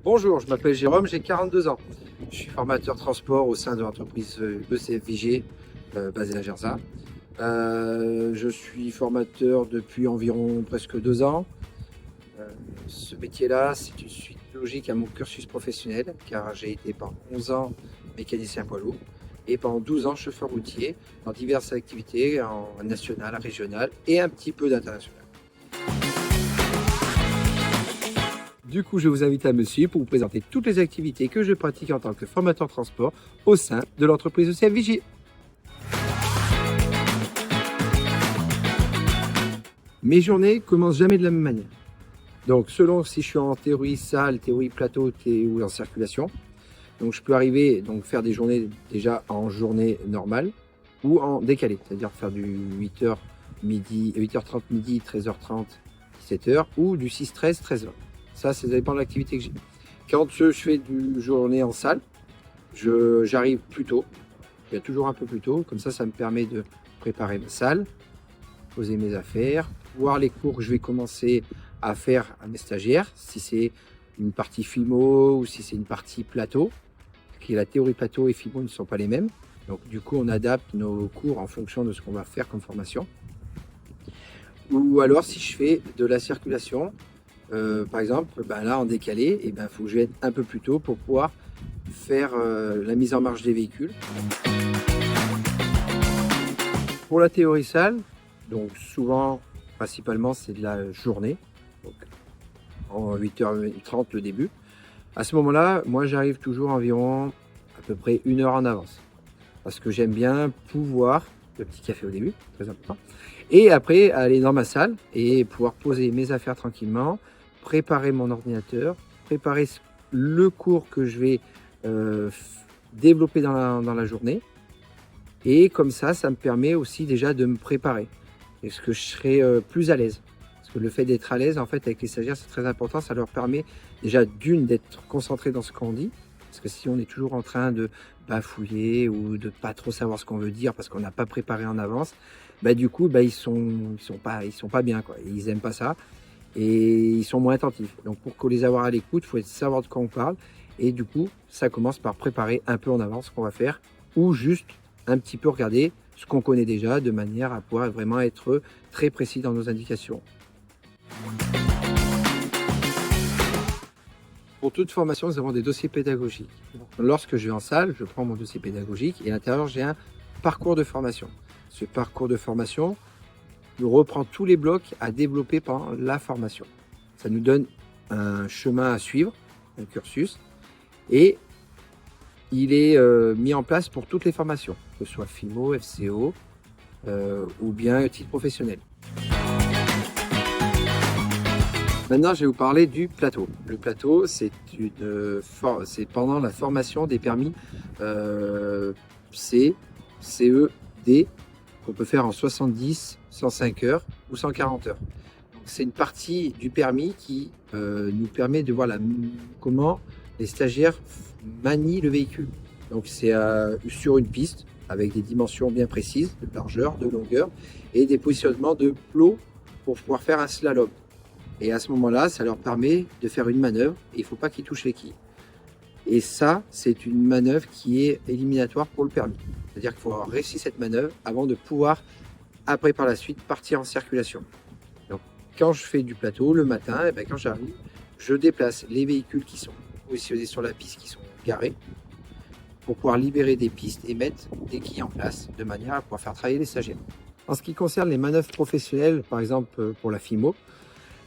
Bonjour, je m'appelle Jérôme, j'ai 42 ans. Je suis formateur transport au sein de l'entreprise ECFVG basée à Gerza. Je suis formateur depuis environ presque 2 ans. Euh, Ce métier-là, c'est une suite logique à mon cursus professionnel car j'ai été pendant 11 ans mécanicien poids lourd et pendant 12 ans chauffeur routier dans diverses activités en national, régional et un petit peu d'international. Du coup, je vous invite à me suivre pour vous présenter toutes les activités que je pratique en tant que formateur transport au sein de l'entreprise ECFVG. Mes journées commencent jamais de la même manière. Donc, selon si je suis en théorie salle, théorie plateau ou en circulation. Donc, je peux arriver donc faire des journées déjà en journée normale ou en décalé, c'est-à-dire faire du 8h midi, 8h30 midi, 13h30, 17h ou du 6-13, 13h. Ça dépend de l'activité que j'ai. Quand je fais du journée en salle, j'arrive plus tôt. Il y a toujours un peu plus tôt. Comme ça me permet de préparer ma salle, poser mes affaires, voir les cours que je vais commencer à faire à mes stagiaires, si c'est une partie FIMO ou si c'est une partie plateau. Qui la théorie plateau et FIMO ne sont pas les mêmes. Donc du coup, on adapte nos cours en fonction de ce qu'on va faire comme formation. Ou alors si je fais de la circulation, par exemple, là en décalé, faut que je vienne un peu plus tôt pour pouvoir faire la mise en marche des véhicules. Pour la théorie salle, donc souvent, principalement, c'est de la journée, donc en 8h30 le début. À ce moment-là, moi j'arrive toujours environ à peu près 1 heure en avance. Parce que j'aime bien pouvoir, le petit café au début, très important, et après aller dans ma salle et pouvoir poser mes affaires tranquillement, préparer mon ordinateur, préparer le cours que je vais développer dans la journée. Et comme ça me permet aussi déjà de me préparer. Est-ce que je serai plus à l'aise? Parce que le fait d'être à l'aise, en fait, avec les stagiaires, c'est très important. Ça leur permet déjà d'être concentré dans ce qu'on dit. Parce que si on est toujours en train de bafouiller ou de pas trop savoir ce qu'on veut dire parce qu'on n'a pas préparé en avance, du coup, ils sont pas bien, quoi. Ils aiment pas ça et ils sont moins attentifs. Donc, pour les avoir à l'écoute, il faut savoir de quoi on parle. Et du coup, ça commence par préparer un peu en avance ce qu'on va faire ou juste un petit peu regarder ce qu'on connaît déjà de manière à pouvoir vraiment être très précis dans nos indications. Pour toute formation, nous avons des dossiers pédagogiques. Lorsque je vais en salle, je prends mon dossier pédagogique et à l'intérieur, j'ai un parcours de formation. Ce parcours de formation reprend tous les blocs à développer pendant la formation. Ça nous donne un chemin à suivre, un cursus, et il est mis en place pour toutes les formations, que ce soit FIMO, FCO ou bien titre professionnel. Maintenant, je vais vous parler du plateau. Le plateau, c'est pendant la formation des permis C, CE, D, qu'on peut faire en 70, 105 heures ou 140 heures. C'est une partie du permis qui nous permet de voir comment les stagiaires manient le véhicule. Donc c'est sur une piste avec des dimensions bien précises, de largeur, de longueur et des positionnements de plots pour pouvoir faire un slalom. Et à ce moment-là, ça leur permet de faire une manœuvre et il ne faut pas qu'ils touchent les quilles. Et ça, c'est une manœuvre qui est éliminatoire pour le permis. C'est-à-dire qu'il faut avoir réussi cette manœuvre avant de pouvoir, après par la suite, partir en circulation. Donc quand je fais du plateau, le matin, quand j'arrive, je déplace les véhicules qui sont positionnés sur la piste, qui sont garés, pour pouvoir libérer des pistes et mettre des quilles en place, de manière à pouvoir faire travailler les stagiaires. En ce qui concerne les manœuvres professionnelles, par exemple pour la FIMO,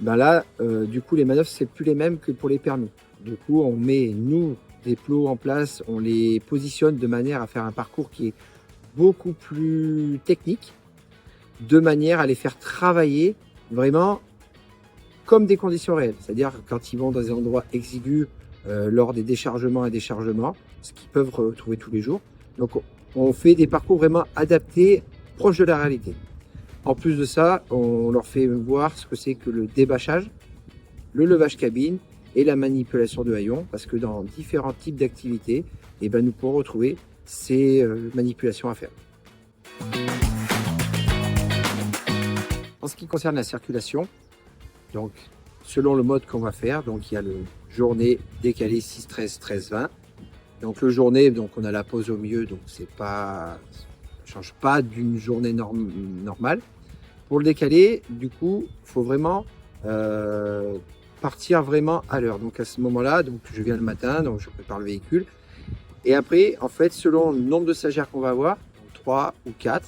du coup, les manœuvres, c'est plus les mêmes que pour les permis. Du coup, on met, nous, des plots en place, on les positionne de manière à faire un parcours qui est beaucoup plus technique, de manière à les faire travailler vraiment comme des conditions réelles. C'est-à-dire quand ils vont dans des endroits exigus lors des déchargements et déchargements, ce qu'ils peuvent retrouver tous les jours. Donc, on fait des parcours vraiment adaptés, proches de la réalité. En plus de ça, on leur fait voir ce que c'est que le débâchage, le levage cabine et la manipulation de haillons, parce que dans différents types d'activités, nous pourrons retrouver ces manipulations à faire. En ce qui concerne la circulation, donc selon le mode qu'on va faire. Donc il y a le journée décalé 6-13, 13-20. Donc le journée, donc on a la pause au milieu, donc c'est pas, ça change pas d'une journée normale. Pour le décalé, du coup, il faut vraiment partir vraiment à l'heure. Donc à ce moment-là, donc je viens le matin, donc je prépare le véhicule. Et après, en fait, selon le nombre de stagiaires qu'on va avoir, 3 ou 4,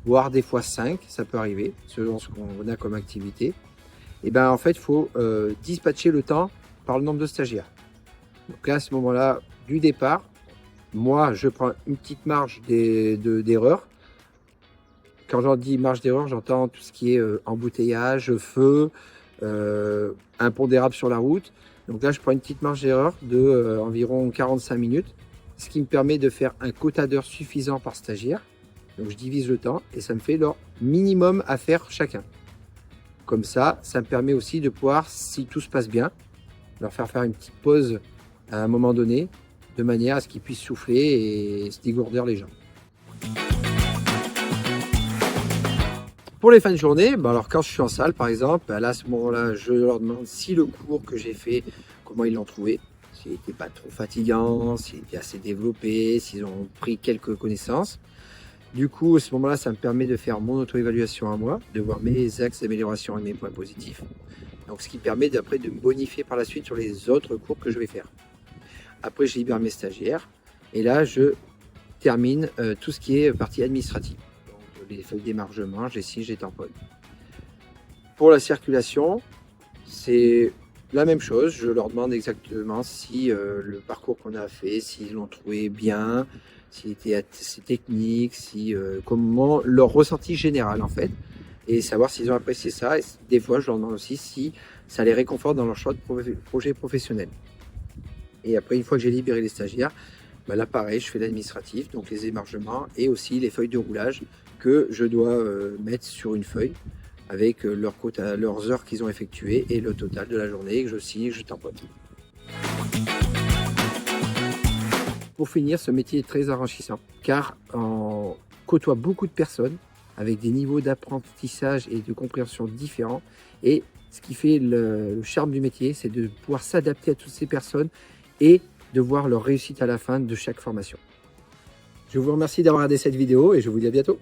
voire des fois 5, ça peut arriver, selon ce qu'on a comme activité. Et ben en fait, il faut dispatcher le temps par le nombre de stagiaires. Donc là, à ce moment-là, du départ, moi, je prends une petite marge d'erreur. Quand j'en dis marge d'erreur, j'entends tout ce qui est embouteillage, feu, impondérable sur la route. Donc là, je prends une petite marge d'erreur de environ 45 minutes, ce qui me permet de faire un quota d'heures suffisant par stagiaire. Donc je divise le temps et ça me fait leur minimum à faire chacun. Comme ça, ça me permet aussi de pouvoir, si tout se passe bien, leur faire une petite pause à un moment donné, de manière à ce qu'ils puissent souffler et se dégourdir les jambes. Pour les fins de journée, alors quand je suis en salle par exemple, là à ce moment-là, je leur demande si le cours que j'ai fait, comment ils l'ont trouvé, s'il n'était pas trop fatigant, s'il était assez développé, s'ils ont pris quelques connaissances. Du coup, à ce moment-là, ça me permet de faire mon auto-évaluation à moi, de voir mes axes d'amélioration et mes points positifs. Donc, ce qui permet d'après de me bonifier par la suite sur les autres cours que je vais faire. Après, je libère mes stagiaires et là, je termine tout ce qui est partie administrative. Donc, les feuilles d'émargement, je les signe, je les tamponne. Pour la circulation, c'est la même chose. Je leur demande exactement si le parcours qu'on a fait, s'ils l'ont trouvé bien, s'il était assez technique, comment leur ressenti général en fait, et savoir s'ils ont apprécié ça. Et des fois, je leur demande aussi si ça les réconforte dans leur choix de projet professionnel. Et après, une fois que j'ai libéré les stagiaires, là pareil, je fais l'administratif, donc les émargements et aussi les feuilles de roulage que je dois mettre sur une feuille avec leurs heures qu'ils ont effectuées et le total de la journée que je signe, je tamponne. Pour finir, ce métier est très enrichissant car on côtoie beaucoup de personnes avec des niveaux d'apprentissage et de compréhension différents. Et ce qui fait le charme du métier, c'est de pouvoir s'adapter à toutes ces personnes et de voir leur réussite à la fin de chaque formation. Je vous remercie d'avoir regardé cette vidéo et je vous dis à bientôt.